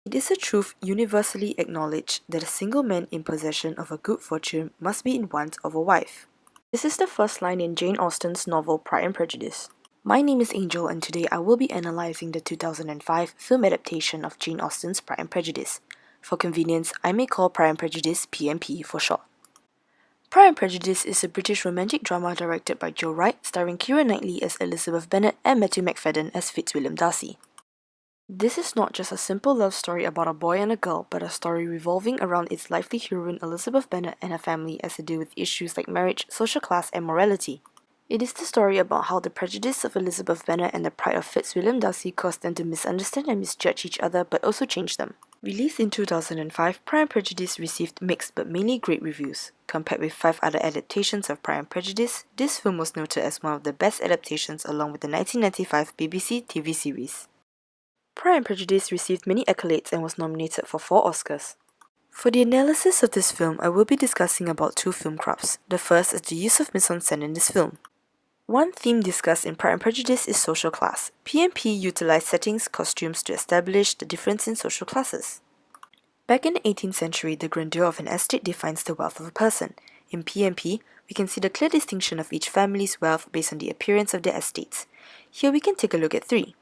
It is a truth universally acknowledged that a single man in possession of a good fortune must be in want of a wife. This is the first line in Jane Austen's novel Pride and Prejudice. My name is Angel, and today I will be analysing the 2005 film adaptation of Jane Austen's Pride and Prejudice. For convenience, I may call Pride and Prejudice PMP for short. Pride and Prejudice is a British romantic drama directed by Joe Wright, starring Keira Knightley as Elizabeth Bennet and Matthew Macfadyen as Fitzwilliam Darcy. This is not just a simple love story about a boy and a girl, but a story revolving around its lively heroine Elizabeth Bennet and her family as they deal with issues like marriage, social class, and morality. It is the story about how the prejudice of Elizabeth Bennet and the pride of Fitzwilliam Darcy caused them to misunderstand and misjudge each other, but also change them. Released in 2005, Pride and Prejudice received mixed but mainly great reviews. Compared with 5 other adaptations of Pride and Prejudice, this film was noted as one of the best adaptations along with the 1995 BBC TV series. Pride and Prejudice received many accolades and was nominated for 4 Oscars. For the analysis of this film, I will be discussing about 2 film crafts. The first is the use of mise-en-scene in this film. One theme discussed in Pride and Prejudice is social class. PMP utilized settings, costumes to establish the difference in social classes. Back in the 18th century, the grandeur of an estate defines the wealth of a person. In PMP, we can see the clear distinction of each family's wealth based on the appearance of their estates. Here we can take a look at 3.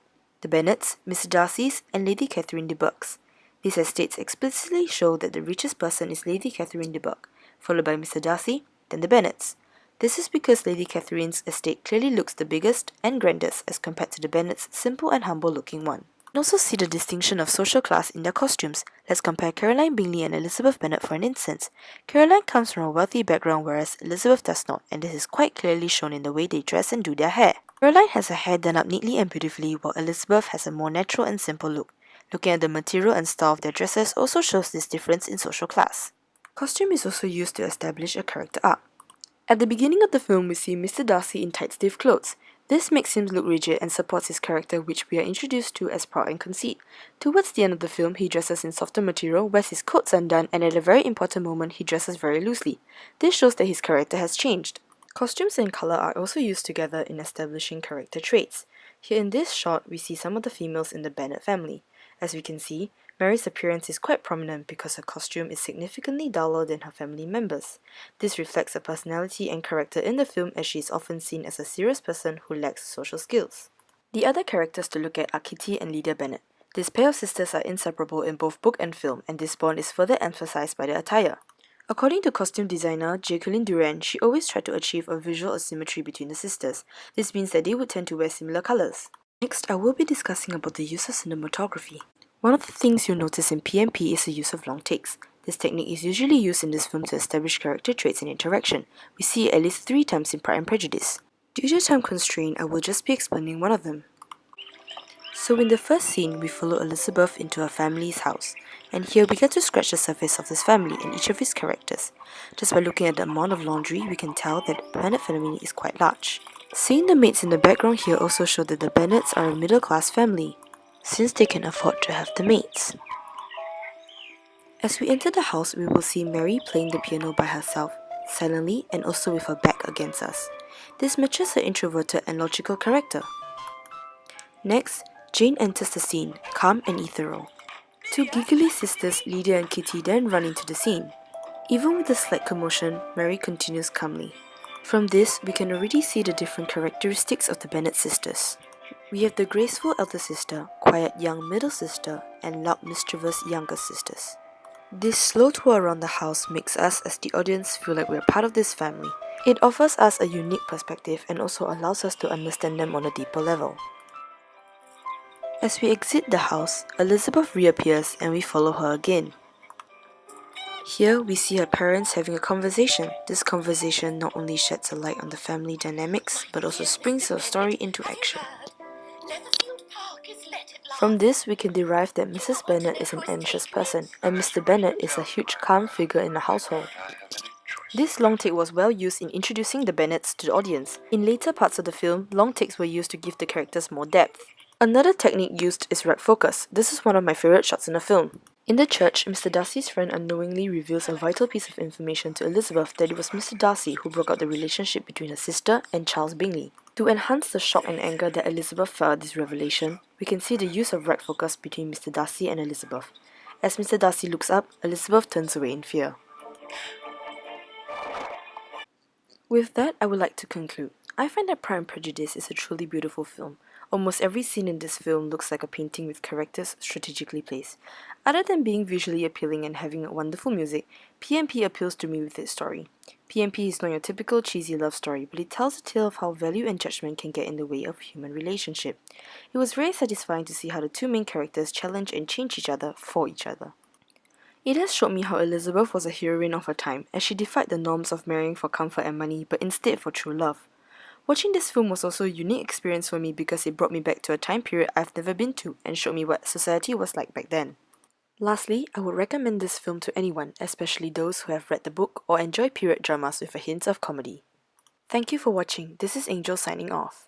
The Bennets, Mr. Darcy's, and Lady Catherine de Bourgh's. These estates explicitly show that the richest person is Lady Catherine de Bourgh, followed by Mr. Darcy, then the Bennets. This is because Lady Catherine's estate clearly looks the biggest and grandest as compared to the Bennets' simple and humble-looking one. You can also see the distinction of social class in their costumes. Let's compare Caroline Bingley and Elizabeth Bennet for an instance. Caroline comes from a wealthy background whereas Elizabeth does not, and this is quite clearly shown in the way they dress and do their hair. Caroline has her hair done up neatly and beautifully, while Elizabeth has a more natural and simple look. Looking at the material and style of their dresses also shows this difference in social class. Costume is also used to establish a character arc. At the beginning of the film, we see Mr. Darcy in tight stiff clothes. This makes him look rigid and supports his character, which we are introduced to as proud and conceit. Towards the end of the film, he dresses in softer material, wears his coats undone, and at a very important moment, he dresses very loosely. This shows that his character has changed. Costumes and colour are also used together in establishing character traits. Here in this shot, we see some of the females in the Bennet family. As we can see, Mary's appearance is quite prominent because her costume is significantly duller than her family members. This reflects her personality and character in the film, as she is often seen as a serious person who lacks social skills. The other characters to look at are Kitty and Lydia Bennet. This pair of sisters are inseparable in both book and film, and this bond is further emphasized by their attire. According to costume designer Jacqueline Durand, she always tried to achieve a visual asymmetry between the sisters. This means that they would tend to wear similar colours. Next, I will be discussing about the use of cinematography. One of the things you'll notice in PMP is the use of long takes. This technique is usually used in this film to establish character traits and interaction. We see it at least 3 times in Pride and Prejudice. Due to time constraint, I will just be explaining one of them. So in the first scene, we follow Elizabeth into her family's house, and here we get to scratch the surface of this family and each of its characters. Just by looking at the amount of laundry, we can tell that the Bennet family is quite large. Seeing the maids in the background here also show that the Bennets are a middle-class family, since they can afford to have the maids. As we enter the house, we will see Mary playing the piano by herself, silently and also with her back against us. This matches her introverted and logical character. Next, Jane enters the scene, calm and ethereal. 2 giggly sisters, Lydia and Kitty, then run into the scene. Even with a slight commotion, Mary continues calmly. From this, we can already see the different characteristics of the Bennet sisters. We have the graceful elder sister, quiet young middle sister, and loud mischievous younger sisters. This slow tour around the house makes us as the audience feel like we're part of this family. It offers us a unique perspective and also allows us to understand them on a deeper level. As we exit the house, Elizabeth reappears and we follow her again. Here we see her parents having a conversation. This conversation not only sheds a light on the family dynamics, but also springs the story into action. From this, we can derive that Mrs. Bennet is an anxious person, and Mr. Bennet is a huge calm figure in the household. This long take was well used in introducing the Bennets to the audience. In later parts of the film, long takes were used to give the characters more depth. Another technique used is right focus. This is one of my favourite shots in the film. In the church, Mr. Darcy's friend unknowingly reveals a vital piece of information to Elizabeth that it was Mr. Darcy who broke up the relationship between her sister and Charles Bingley. To enhance the shock and anger that Elizabeth felt at this revelation, we can see the use of right focus between Mr. Darcy and Elizabeth. As Mr. Darcy looks up, Elizabeth turns away in fear. With that, I would like to conclude. I find that Pride and Prejudice is a truly beautiful film. Almost every scene in this film looks like a painting with characters strategically placed. Other than being visually appealing and having wonderful music, P&P appeals to me with its story. P&P is not your typical cheesy love story, but it tells a tale of how value and judgment can get in the way of human relationship. It was very satisfying to see how the two main characters challenge and change each other for each other. It has showed me how Elizabeth was a heroine of her time, as she defied the norms of marrying for comfort and money, but instead for true love. Watching this film was also a unique experience for me because it brought me back to a time period I've never been to and showed me what society was like back then. Lastly, I would recommend this film to anyone, especially those who have read the book or enjoy period dramas with a hint of comedy. Thank you for watching. This is Angel signing off.